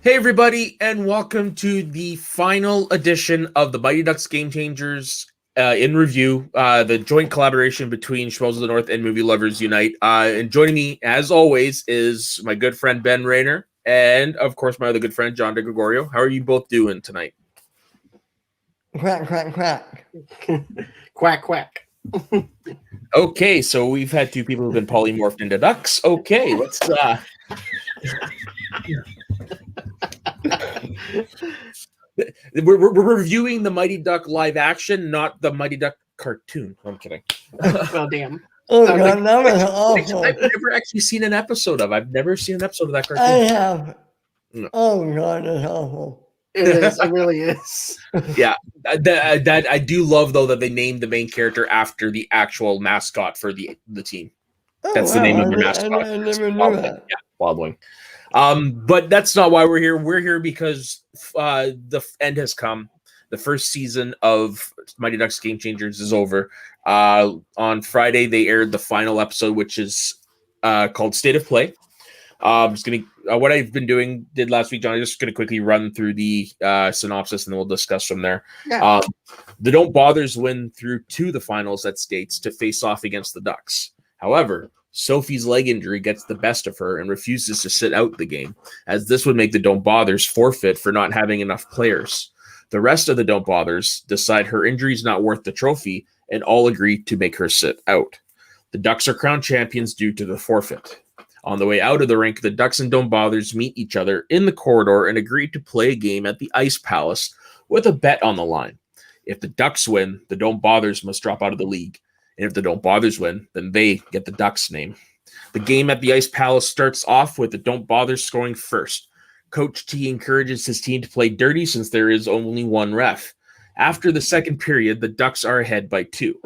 Hey, everybody, and welcome to the final edition of the Mighty Ducks Game Changers in review, the joint collaboration between Schmoes of the North and Movie Lovers Unite. And joining me, as always, is my good friend Ben Rayner, and of course, my other good friend John DeGregorio. How are you both doing tonight? Quack, quack, quack. Quack, quack. Okay, so we've had two people who've been polymorphed into ducks. Okay, let's we're reviewing the Mighty Duck live action, not the Mighty Duck cartoon. I'm kidding. Well, damn. Oh, God, that was awful. I've never actually seen an episode of. I've never seen an episode of that I cartoon. have. No. Oh, God, that's awful. It is. It really is. Yeah, that I do love though that they named the main character after the actual mascot for the team. That's the name of their mascot. I never knew that. Yeah, Wildwing. But that's not why we're here. We're here because the end has come. The first season of Mighty Ducks Game Changers is over. On Friday, they aired the final episode, which is called State of Play. Just gonna what I've been did last week, John. I'm just gonna quickly run through the synopsis, and then we'll discuss from there. Yeah. The Don't Bothers win through to the finals at States to face off against the Ducks. However, Sophie's leg injury gets the best of her and refuses to sit out the game, as this would make the Don't Bothers forfeit for not having enough players. The rest of the Don't Bothers decide her injury is not worth the trophy and all agree to make her sit out. The Ducks are crowned champions due to the forfeit. On the way out of the rink, the Ducks and Don't Bothers meet each other in the corridor and agree to play a game at the Ice Palace with a bet on the line. If the Ducks win, the Don't Bothers must drop out of the league. And if the Don't Bothers win, then they get the Ducks name. The game at the Ice Palace starts off with the Don't Bothers scoring first. Coach T encourages his team to play dirty since there is only one ref. After the second period, the Ducks are ahead by 2.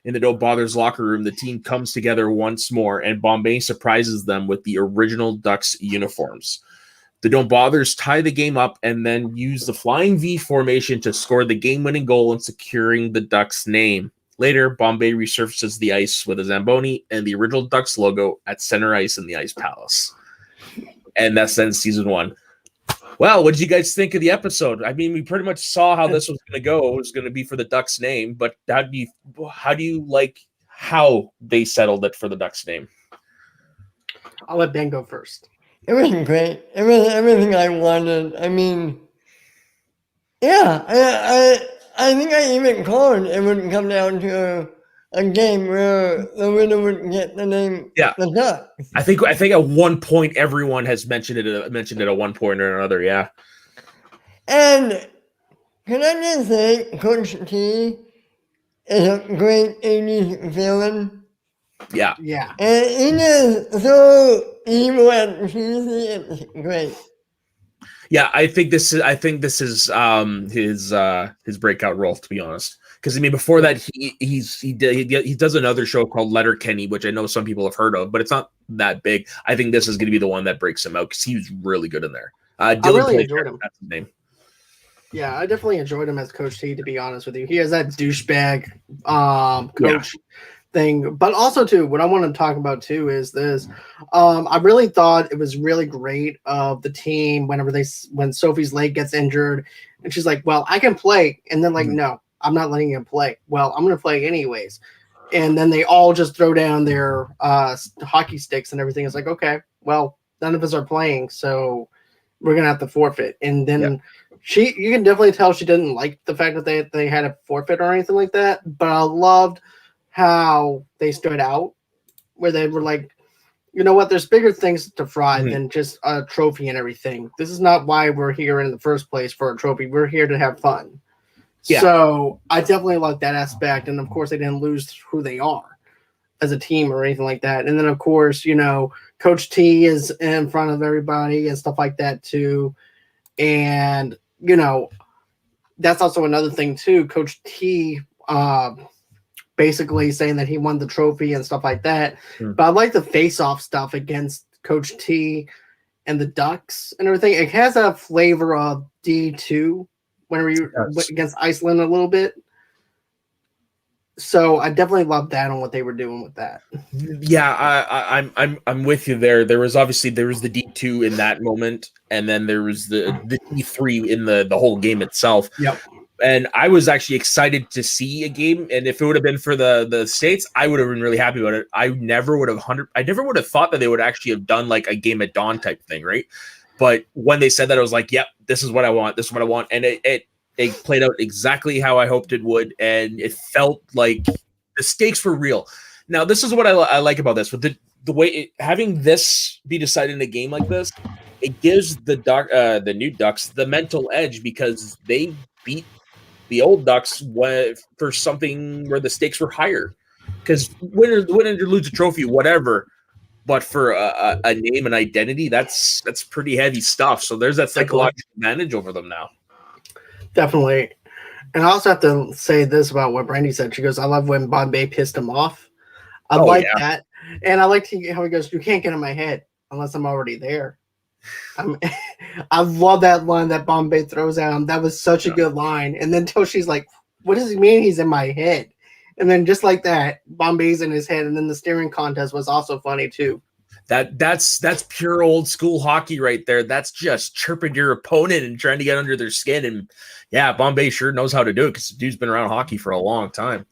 In the Don't Bothers locker room, the team comes together once more, and Bombay surprises them with the original Ducks uniforms. The Don't Bothers tie the game up and then use the Flying V formation to score the game-winning goal and securing the Ducks name. Later, Bombay resurfaces the ice with a Zamboni and the original Ducks logo at center ice in the Ice Palace. And that's then season 1. Well, what did you guys think of the episode? I mean, we pretty much saw how this was going to go. It was going to be for the Ducks name, but how do you like how they settled it for the Ducks name? I'll let Ben go first. It was great. It was everything I wanted. I mean, yeah, I think I even called it would come down to a game where the winner would get the name, the Duck. I think at one point everyone has mentioned it at one point or another. Yeah. And can I just say, Coach T is a great 80s villain. Yeah. Yeah. And he is so evil and cheesy. It's great. Yeah, I think this is his breakout role, to be honest. Because I mean, before that, he does another show called Letterkenny, which I know some people have heard of, but it's not that big. I think this is going to be the one that breaks him out because he was really good in there. Dylan I really enjoyed him. That's his name. Yeah, I definitely enjoyed him as Coach T, to be honest with you. He has that douchebag coach thing. But also, too, what I want to talk about, too, is this. I really thought it was really great of the team when Sophie's leg gets injured. And she's like, well, I can play. And then, no, I'm not letting him play. Well, I'm going to play anyways. And then they all just throw down their hockey sticks and everything. It's like, okay, well, none of us are playing, so we're going to have to forfeit. And then you can definitely tell she didn't like the fact that they had a forfeit or anything like that. But I loved how they stood out, where they were like, you know what, there's bigger things to fry than just a trophy and everything. This is not why we're here in the first place for a trophy. We're here to have fun. Yeah. So I definitely like that aspect. And of course, they didn't lose who they are as a team or anything like that. And then, of course, Coach T is in front of everybody and stuff like that, too. And, that's also another thing, too. Coach T basically saying that he won the trophy and stuff like that. But I like the face-off stuff against Coach T and the Ducks and everything. It has a flavor of D2. Whenever you against Iceland a little bit. So I definitely love that on what they were doing with that. Yeah, I'm with you there. There was the D2 in that moment, and then there was the D3 in the whole game itself. Yep. And I was actually excited to see a game. And if it would have been for the States, I would have been really happy about it. I never would have thought that they would actually have done like a Game at Dawn type thing, right? But when they said that, I was like, yep, this is what I want. This is what I want. And it played out exactly how I hoped it would. And it felt like the stakes were real. Now, this is what I like about this. With the way having this be decided in a game like this, it gives the new Ducks the mental edge because they beat the old Ducks for something where the stakes were higher. Because win or lose a trophy, whatever. But for a name and identity, that's pretty heavy stuff. So there's that psychological advantage over them now. Definitely. And I also have to say this about what Brandy said. She goes, I love when Bombay pissed him off. I like that. And I like how he goes, you can't get in my head unless I'm already there. I love that line that Bombay throws at him. That was such a good line. And then till she's like, what does he mean he's in my head? And then just like that, Bombay's in his head. And then the steering contest was also funny too. That's pure old school hockey right there. That's just chirping your opponent and trying to get under their skin. And yeah, Bombay sure knows how to do it because the dude's been around hockey for a long time.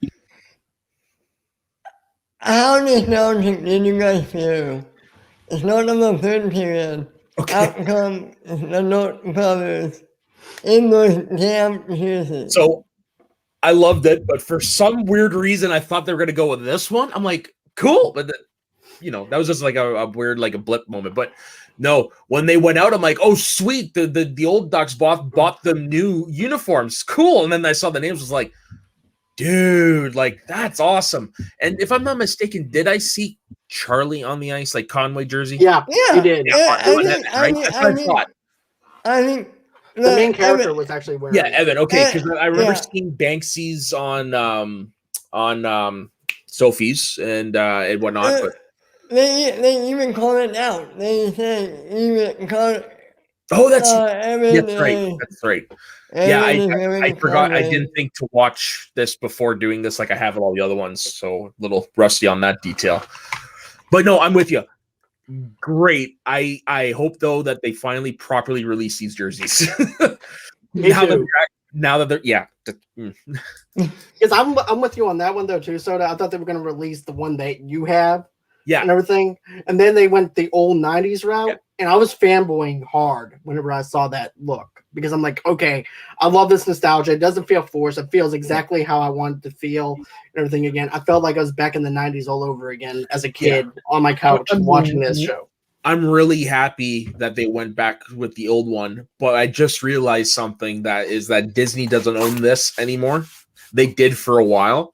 How nostalgic did you guys feel? It's not in the third period. Okay. Out come the North Brothers in those damn jerseys. So I loved it, but for some weird reason, I thought they were going to go with this one. I'm like, cool, but that was just like a weird, like a blip moment. But no, when they went out, I'm like, oh sweet, the old Ducks bought them new uniforms, cool. And then I saw the names, was like, dude, like that's awesome. And if I'm not mistaken, did I see Charlie on the ice, like Conway jersey? Yeah, you did. I think the main character was actually wearing. Yeah, Evan. Okay, because I remember seeing Banksy's on Sophie's and whatnot. But they even call it out. They say even call it. Oh, that's Evan, right. That's right. Yeah, I forgot. I didn't think to watch this before doing this like I have in all the other ones, so a little rusty on that detail. But no, I'm with you. Great. I hope though that they finally properly release these jerseys. now that they're Because I'm with you on that one though too, Soda. I thought they were going to release the one that you have. Yeah, and everything, and then they went the old '90s route, and I was fanboying hard whenever I saw that look because I'm like, okay, I love this nostalgia. It doesn't feel forced. It feels exactly how I wanted to feel and everything again. I felt like I was back in the '90s all over again as a kid on my couch watching this show. I'm really happy that they went back with the old one, but I just realized something that Disney doesn't own this anymore. They did for a while.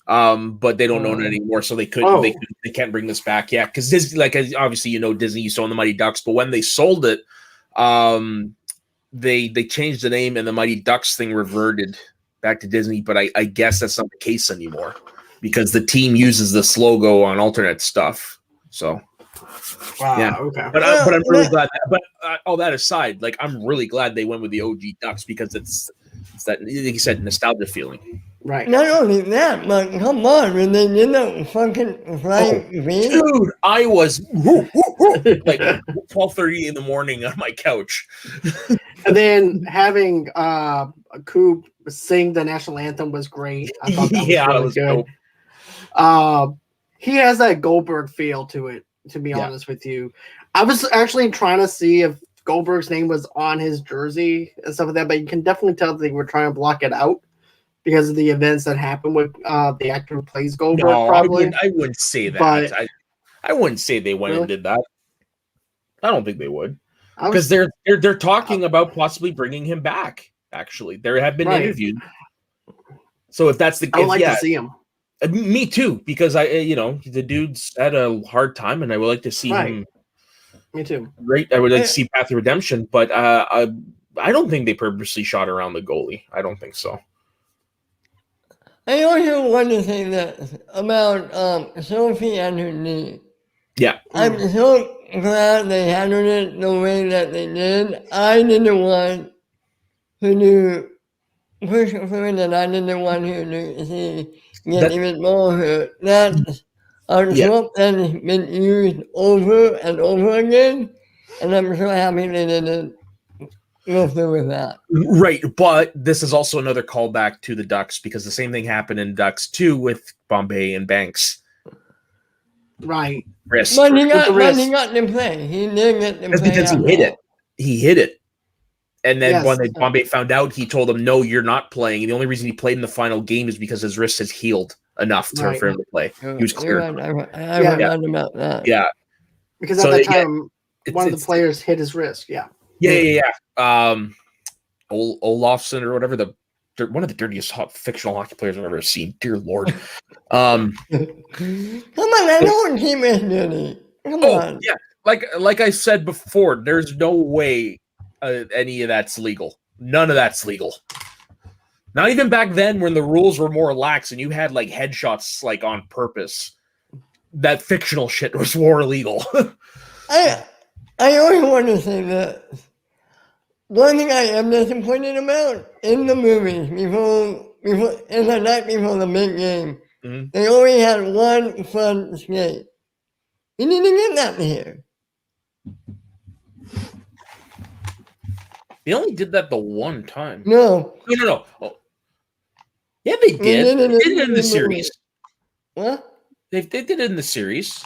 But they don't own it anymore, so they can't bring this back. Yeah, because Disney, like obviously Disney used to own the Mighty Ducks, but when they sold it, they changed the name and the Mighty Ducks thing reverted back to Disney. But I guess that's not the case anymore because the team uses this logo on alternate stuff. So yeah, okay. But I'm really glad. But all that aside, like I'm really glad they went with the OG Ducks because it's that, like you said, nostalgia feeling. Right. Not only that, but come on, when they did that fucking flying V. Dude, I was like 12:30 in the morning on my couch. And then having Coop sing the national anthem was great. I thought that was really good. He has that Goldberg feel to it, to be honest with you. I was actually trying to see if Goldberg's name was on his jersey and stuff like that, but you can definitely tell that they were trying to block it out because of the events that happened with the actor who plays Goldberg. No, probably. I wouldn't say that. But, I wouldn't say they went and did that. I don't think they would, because they're talking about possibly bringing him back. Actually, there have been interviews. So if that's the case, I would like to see him. Me too, because the dude's had a hard time, and I would like to see him. Me too. Right, I would like to see Path of Redemption, but I don't think they purposely shot around the goalie. I don't think so. I also want to say this about Sophie and her knee. Yeah. I'm so glad they handled it the way that they did. I didn't want to do push for it, and I didn't want her to see get even more hurt. That our trope has been used over and over again, and I'm so happy they didn't go through with that. Right, but this is also another callback to the Ducks because the same thing happened in Ducks 2 with Bombay and Banks. Right. Wrist. But he got to play. He did get to That's play. because he hit it. He hit it. And then Yes. when Bombay found out, he told him, no, you're not playing. And the only reason he played in the final game is because his wrist has healed enough for him to play. He was clear. I forgot about that. Yeah. Because So, at that time, yeah, one of the players hit his wrist. Yeah. Yeah. Olofsson or whatever, one of the dirtiest fictional hockey players I've ever seen. Dear Lord. Come on, I don't keep it dirty. Come on. Yeah. Like I said before, there's no way any of that's legal. None of that's legal. Not even back then when the rules were more lax and you had like headshots like on purpose. That fictional shit was more illegal. I always want to say that one thing I am disappointed about in the movies before in the night before the big game, they only had one front skate. You didn't get that here. They only did that the one time. No. Oh. Yeah, they did. They did it in the series. What? They did it in the series.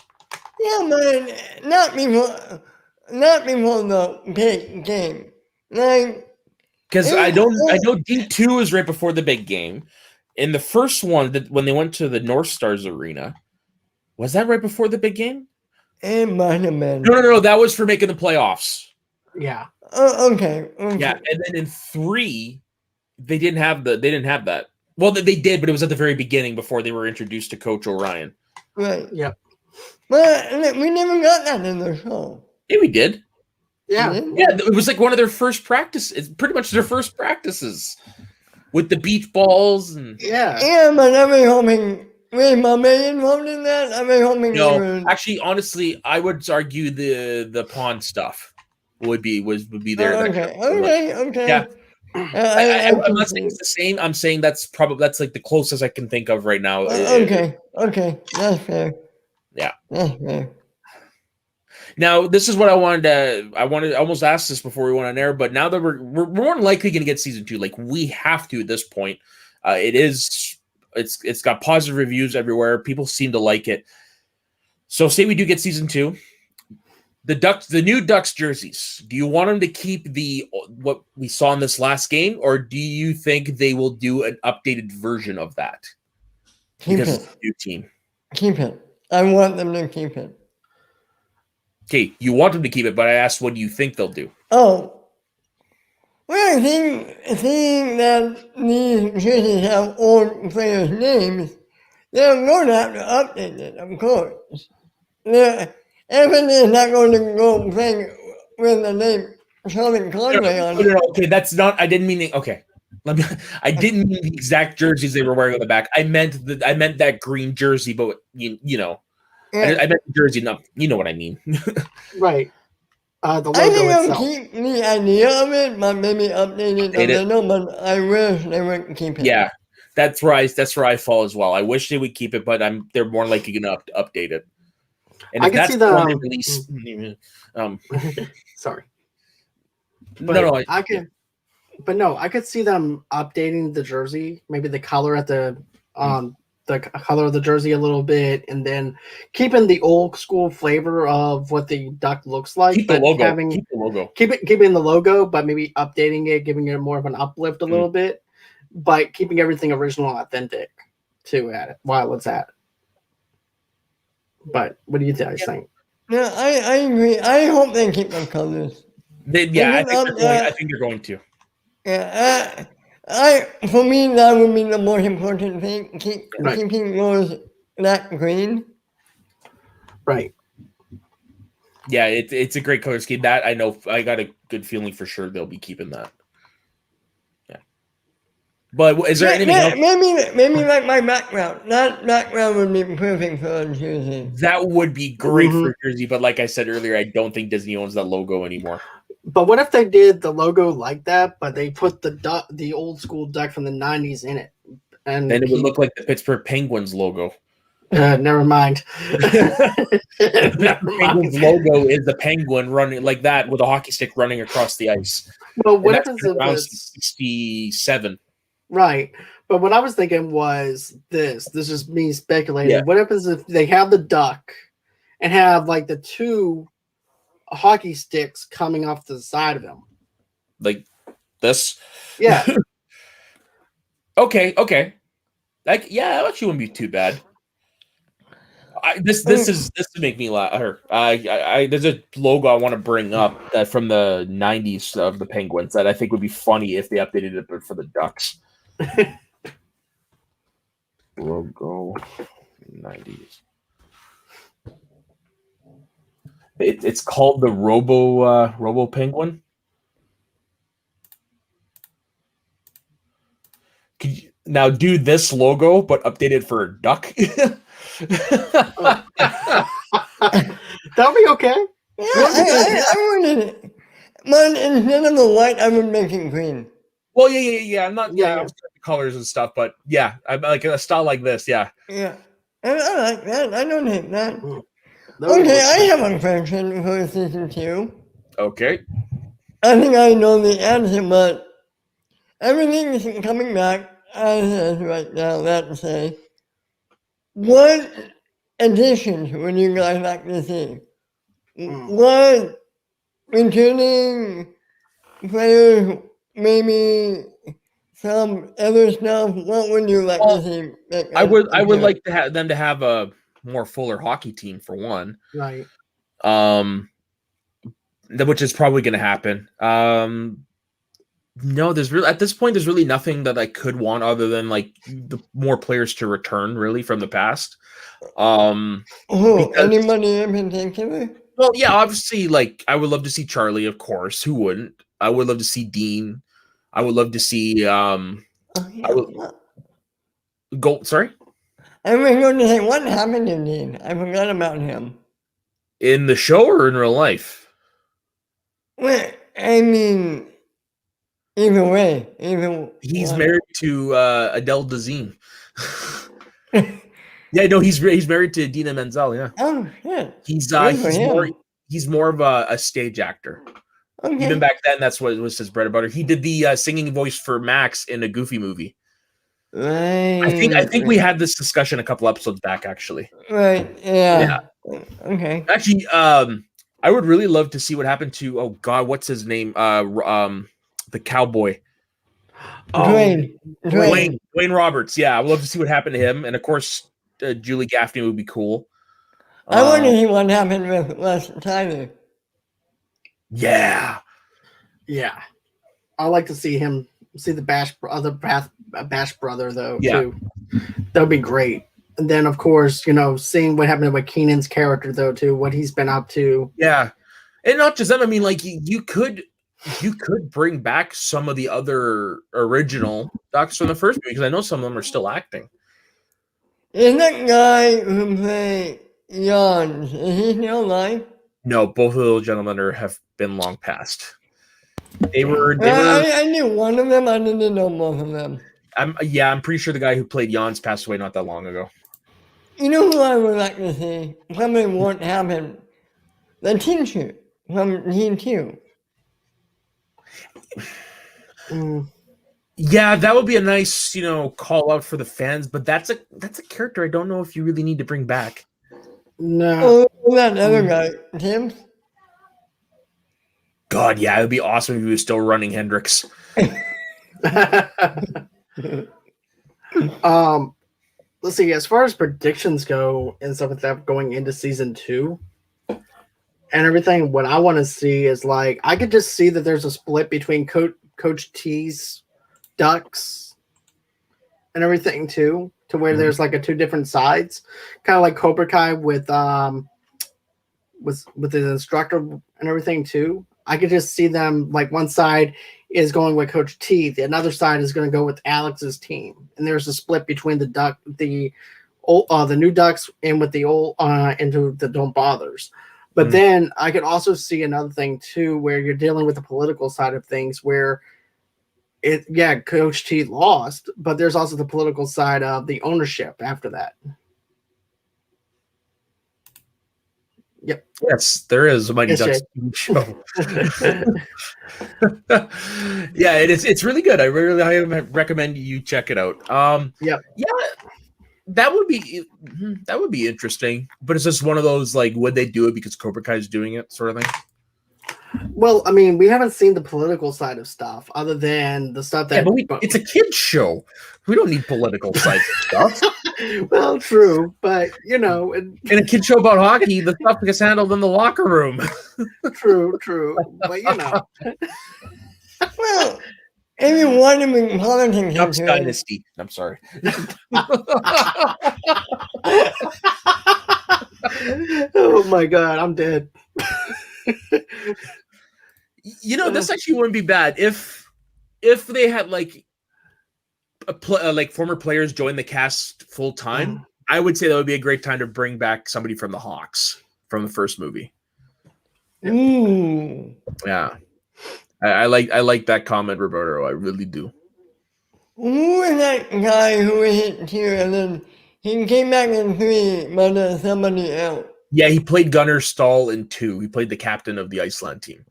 Yeah, man, not before the big game. Like, because I know D2 is right before the big game. In the first one, when they went to the North Stars Arena, was that right before the big game? It might have been. No. That was for making the playoffs. Yeah. Okay. Yeah, and then in 3, they didn't have that. Well, they did, but it was at the very beginning before they were introduced to Coach Orion. Right. Yep. But we never got that in the show. Yeah, we did. Yeah. Yeah, it was like one of their first practices. It's pretty much their first practices with the beach balls and Yeah, but I'm hoping was Bombay involved in that? I'm hoping. No, actually, honestly, I would argue the pawn stuff would be there. Okay. Yeah. I'm not saying it's the same. I'm saying that's like the closest I can think of right now. Okay, that's fair. Yeah, that's fair. Now, this is what I wanted to almost ask this before we went on air, but now that we're more than likely going to get season 2, like we have to at this point. It's got positive reviews everywhere. People seem to like it. So, say we do get season 2. The new Ducks jerseys, do you want them to keep what we saw in this last game, or do you think they will do an updated version of that? Keep it. It's a new team. Keep it. I want them to keep it. Okay, you want them to keep it, but I asked, what do you think they'll do? Oh, well, I think seeing that these jerseys have old players' names, they're going to have to update it, of course. Everything's not going to go playing with the name Sheldon Conway on it. No, okay, that's not. I didn't mean. Okay, I didn't mean the exact jerseys they were wearing on the back. I meant that green jersey, but you know, Yeah. I meant the jersey. No, you know what I mean. Right. The logo I think itself. I'll keep the idea of it, but maybe update it a little. But I wish they would keep it. Yeah, that's where I fall as well. I wish they would keep it, but they're more likely going to update it. And I if can that's see the one they the release, sorry. But I could see them updating the jersey, maybe the color at the color of the jersey a little bit, and then keeping the old school flavor of what the duck looks like. keep the but logo. having- Keep the logo. keeping the logo, but maybe updating it, giving it more of an uplift a little bit, but keeping everything original and authentic too at it while it's at it. But what do you guys think? Yeah, I agree. I hope they keep the colors. I think they're going to. Yeah, for me that would be the most important thing. Keeping yours that green. Right. Yeah, it's a great color scheme. That I know. I got a good feeling for sure they'll be keeping that. Yeah. But is there anything else? Maybe like my background. That background would be perfect for a jersey. That would be great for jersey, but like I said earlier, I don't think Disney owns that logo anymore. But what if they did the logo like that, but they put the old school duck from the 90s in it? and Then it would look like the Pittsburgh Penguins logo. never mind. The Penguins logo is the penguin running like that with a hockey stick running across the ice. Well, And what that's happens been if around this? since 67? Right. But what I was thinking was this. This is me speculating. Yeah. What happens if they have the duck and have like the two hockey sticks coming off the side of him? Like this? Yeah. Okay. Like, yeah, that actually wouldn't be too bad. This would make me laugh. There's a logo I want to bring up that from the 90s of the Penguins that I think would be funny if they updated it for the Ducks. Logo 90s. It's called the Robo Penguin. Could you now do this logo but update it for a duck? That'll be okay. Yeah, I wouldn't. Man, instead of the white, I would make it green. Well, yeah. I'm not Yeah. colors and stuff, but yeah, I like a style like this. Yeah. Yeah. I like that. I don't hate that. That would Okay, look- I have a question for season 2. Okay. I think I know the answer, but everything is coming back as is right now, let's say. What additions would you guys like to see? What returning players, maybe some other stuff? What would you like to see? I would like to have them to have a more fuller hockey team for one. Right. Which is probably going to happen. No, at this point there's really nothing that I could want other than like the more players to return really from the past. Anybody in particular? Well, yeah, obviously, like I would love to see Charlie, of course. Who wouldn't? I would love to see Dean. I would love to see sorry? I was going to say, what happened to Dean? I forgot about him. In the show or in real life? Well, I mean, either way. He's married to Adele Dazeem. Yeah, no, he's married to Dina Menzel. Yeah. Oh shit. He's more of a stage actor. Okay. Even back then, that's what was his bread and butter. He did the singing voice for Max in a Goofy movie. Right. I think we had this discussion a couple episodes back, actually. Right. Yeah. Okay. Actually, I would really love to see what happened to what's his name? The cowboy. Dwayne Roberts. Yeah, I would love to see what happened to him, and of course, Julie Gaffney would be cool. I want to see what happened with Les Tyler. Yeah. Yeah. I like to see the Bash brother though too. That would be great. And then of course, seeing what happened with Keenan's character though too, what he's been up to. Yeah. And not just them, I mean, like you could bring back some of the other original Ducks from the first movie because I know some of them are still acting. Is that guy who played Jans, is he still alive? No, both of those gentlemen have been long past. They were. I knew one of them. I didn't know both of them. I'm pretty sure the guy who played Jans passed away not that long ago. You know who I would like to see? Probably won't happen. The teacher from Team 2. Yeah, that would be a nice, call out for the fans. But that's a character I don't know if you really need to bring back. No. Oh, that other guy, Tim. God, yeah, it would be awesome if he was still running Hendrix. Let's see. As far as predictions go and stuff like that, going into season 2 and everything, what I want to see is like I could just see that there's a split between Coach T's Ducks and everything too, to where there's like two different sides, kind of like Cobra Kai with the instructor and everything too. I could just see them like one side is going with Coach T, the another side is going to go with Alex's team, and there's a split between the new Ducks and with the old into the Don't Bothers. But then I could also see another thing too, where you're dealing with the political side of things, where Coach T lost, but there's also the political side of the ownership after that. Yep. Yes, there is a Mighty Yes, Ducks show. Yeah, it's really good. I really highly recommend you check it out. Yeah, that would be interesting. But it's just one of those like, would they do it because Cobra Kai is doing it, sort of thing? Well, I mean, we haven't seen the political side of stuff other than the stuff that. Yeah, but it's a kids show. We don't need political side stuff. Well, true, but in a kid show about hockey, the stuff gets handled in the locker room. True, but Well, if you want to bring politics Ducks into it, Dynasty. I'm sorry. Oh my god, I'm dead. This actually wouldn't be bad if they had like like former players join the cast full time. I would say that would be a great time to bring back somebody from the Hawks from the first movie. ooh, Yeah, I like that comment, Roberto. I really do. who was that guy who hit 2 and then he came back in 3, but somebody else? Yeah, he played Gunnar Stahl in 2. He played the captain of the Iceland team.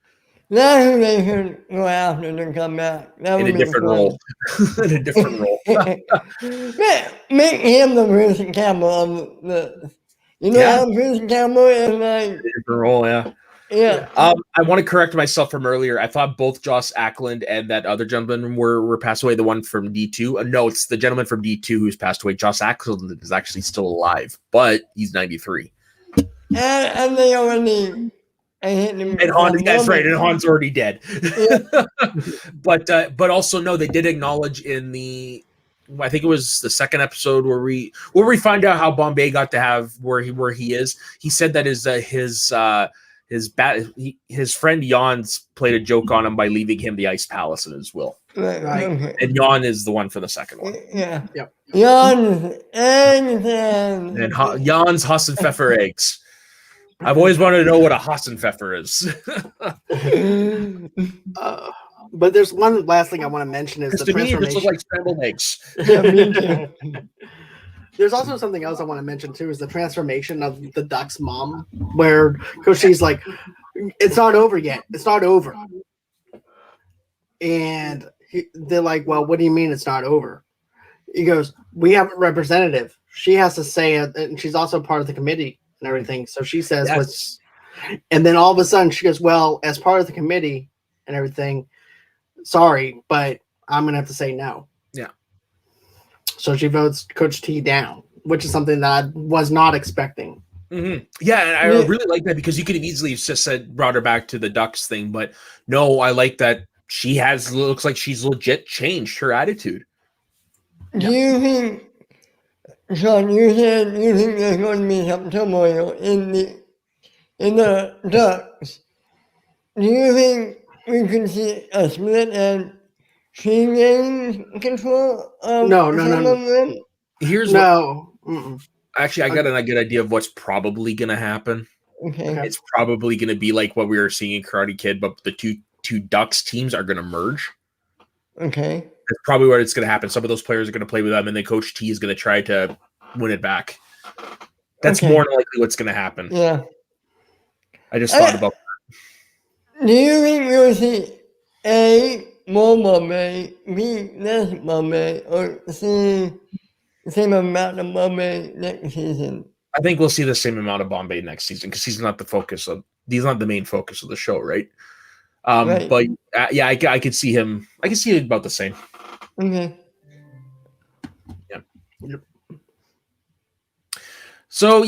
That's who they should go after to come back. That In would a be different fun. role. In a different role. Make him the Bruce Campbell of the. How Bruce Campbell is like. Different role, yeah. Yeah. I want to correct myself from earlier. I thought both Joss Ackland and that other gentleman were passed away. The one from D2. No, it's the gentleman from D2 who's passed away. Joss Ackland is actually still alive, but he's 93. And they already. I hit him. And that's right. And Han's already dead. Yeah. but also no, they did acknowledge in the. I think it was the second episode where we find out how Bombay got to have where he is. He said that his friend Jan's played a joke on him by leaving him the Ice Palace in his will. Right. And Jan is the one for the second one. Yeah. Yep. Jan's eggs and Jan's Hassenpfeffer eggs. I've always wanted to know what a Hassenpfeffer is. But there's one last thing I want to mention is the To me, it just transformation. looks like scrambled eggs. Yeah, me too. There's also something else I want to mention too is the transformation of the Ducks' mom, where Coach T's like, "It's not over yet. It's not over," and they're like, "Well, what do you mean it's not over?" He goes, "We have a representative. She has to say it, and she's also part of the committee and everything." So she says, Yes. and then all of a sudden she goes, "Well, as part of the committee and everything, sorry, but I'm gonna have to say no." Yeah. So she votes Coach T down, which is something that I was not expecting. Mm-hmm. Yeah, and I really like that because you could have easily just brought her back to the Ducks thing, but no, I like that looks like she's legit changed her attitude. Do you think, Sean, you said you think there's going to be some turmoil in the Ducks. Do you think we could see a split and she gains control of No. some of them? Here's No. actually, I got a good idea of what's probably going to happen. Okay. It's probably going to be like what we were seeing in Karate Kid, but the two Ducks teams are going to merge. Okay. That's probably what it's going to happen. Some of those players are going to play with them, and then Coach T is going to try to win it back. That's more than likely what's going to happen. Yeah. I just thought about that. Do you think we'll see A, more Bombay, B, less Bombay, or C, the same amount of Bombay next season? I think we'll see the same amount of Bombay next season because he's not the main focus of the show, right? Right. But yeah, I could see him. I can see it about the same. Okay. Yep. So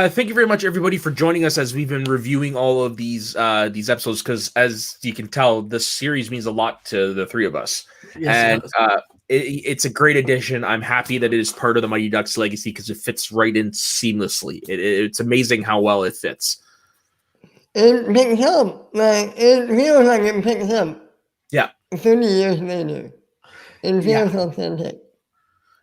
thank you very much, everybody, for joining us as we've been reviewing all of these episodes. Because as you can tell, this series means a lot to the three of us, Yes, and it's a great addition. I'm happy that it is part of the Mighty Ducks legacy because it fits right in seamlessly. It's amazing how well it fits. It picks up. It feels like it picks up. Yeah. 30 years later. It feels authentic.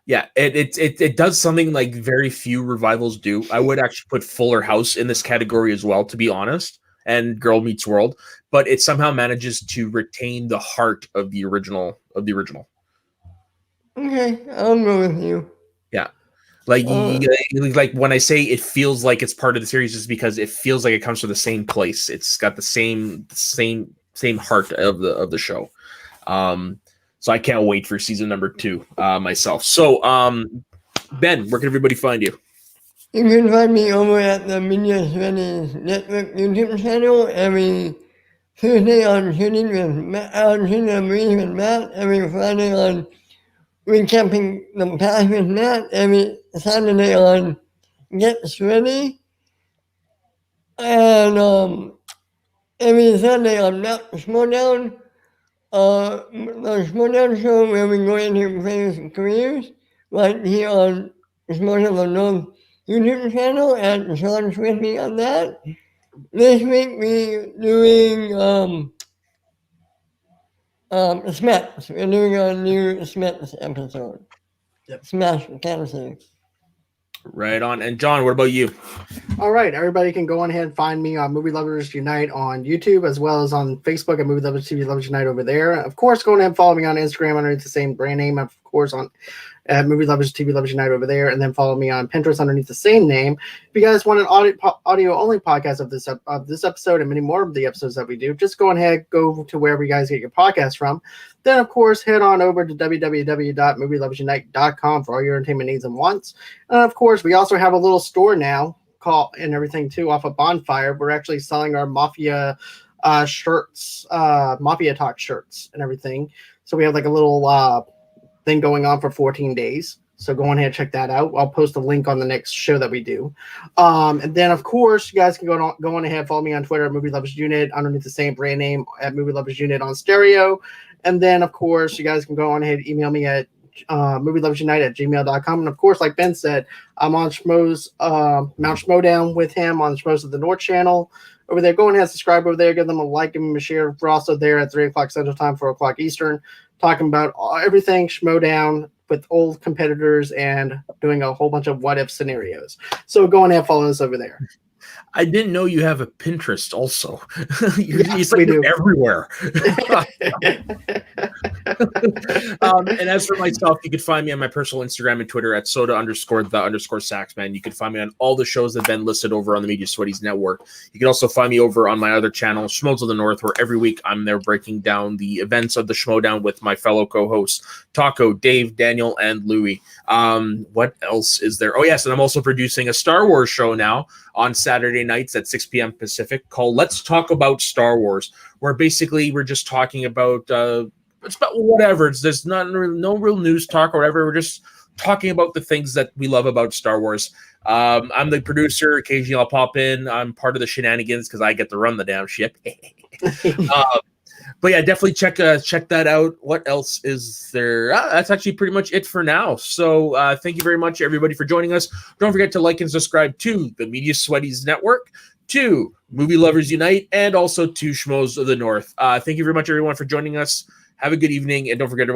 Yeah, it does something like very few revivals do. I would actually put Fuller House in this category as well, to be honest. and Girl Meets World, but it somehow manages to retain the heart of the original. Okay, I'll go with you. Yeah. Like when I say it feels like it's part of the series, is because it feels like it comes from the same place. It's got the same heart of the show. So I can't wait for season number 2 myself. So Ben, where can everybody find you? You can find me over at the Media Studies Network YouTube channel every Tuesday on Shooting with Matt, every Friday on Recapping the Past with Matt, every Saturday on Get Ready, and every Sunday on Matt Schmodown, the Schmodown show where we go into players' careers, right here on Schmodown the North YouTube channel, and Sean's with me on that. This week we're doing Smets. We're doing a new Smets episode. Yep. Smash Fantasy. Right on. And John, what about you? All right, everybody can go on ahead and find me on Movie Lovers Unite on YouTube, as well as on Facebook at Movie Lovers TV Lovers Unite over there. Of course, go ahead and follow me on Instagram underneath the same brand name. Of course, on Movie Lovers TV Lovers Unite over there, and then follow me on Pinterest underneath the same name. If you guys want an audio only podcast of this episode and many more of the episodes that we do, just go ahead, go to wherever you guys get your podcast from. Then, of course, head on over to www.movieloversunite.com for all your entertainment needs and wants. And of course, we also have a little store now and everything too off of Bonfire. We're actually selling our Mafia shirts, Mafia Talk shirts and everything. So we have like a little thing going on for 14 days. So go on ahead and check that out. I'll post a link on the next show that we do. And then, of course, you guys can go on ahead, follow me on Twitter at Movie Lovers Unit underneath the same brand name at Movie Lovers Unit on stereo. And then, of course, you guys can go on ahead and email me at movieloversunite@gmail.com. And, of course, like Ben said, I'm on Schmo's Mount Schmodown with him on Schmo's of the North channel. Over there, go ahead and subscribe over there. Give them a like, give them a share. We're also there at 3 o'clock Central Time, 4 o'clock Eastern, talking about everything Schmodown with old competitors and doing a whole bunch of what-if scenarios. So go on and follow us over there. I didn't know you have a Pinterest also. Yes, we do. Everywhere. And as for myself, you can find me on my personal Instagram and Twitter at soda_the_saxman. You can find me on all the shows that have been listed over on the Media Sweaties Network. You can also find me over on my other channel, Schmoes of the North, where every week I'm there breaking down the events of the Schmodown with my fellow co-hosts, Taco, Dave, Daniel, and Louie. What else is there? Oh, yes, and I'm also producing a Star Wars show now on Saturday nights at 6 p.m. Pacific called Let's Talk About Star Wars, where basically we're just talking about it's about whatever. There's no real news talk or whatever. We're just talking about the things that we love about Star Wars. I'm the producer. Occasionally I'll pop in. I'm part of the shenanigans because I get to run the damn ship. But yeah, definitely check that out. What else is there? That's actually pretty much it for now. So thank you very much, everybody, for joining us. Don't forget to like and subscribe to the Media Sweaties Network, to Movie Lovers Unite, and also to Schmoes of the North. Thank you very much, everyone, for joining us. Have a good evening, and don't forget to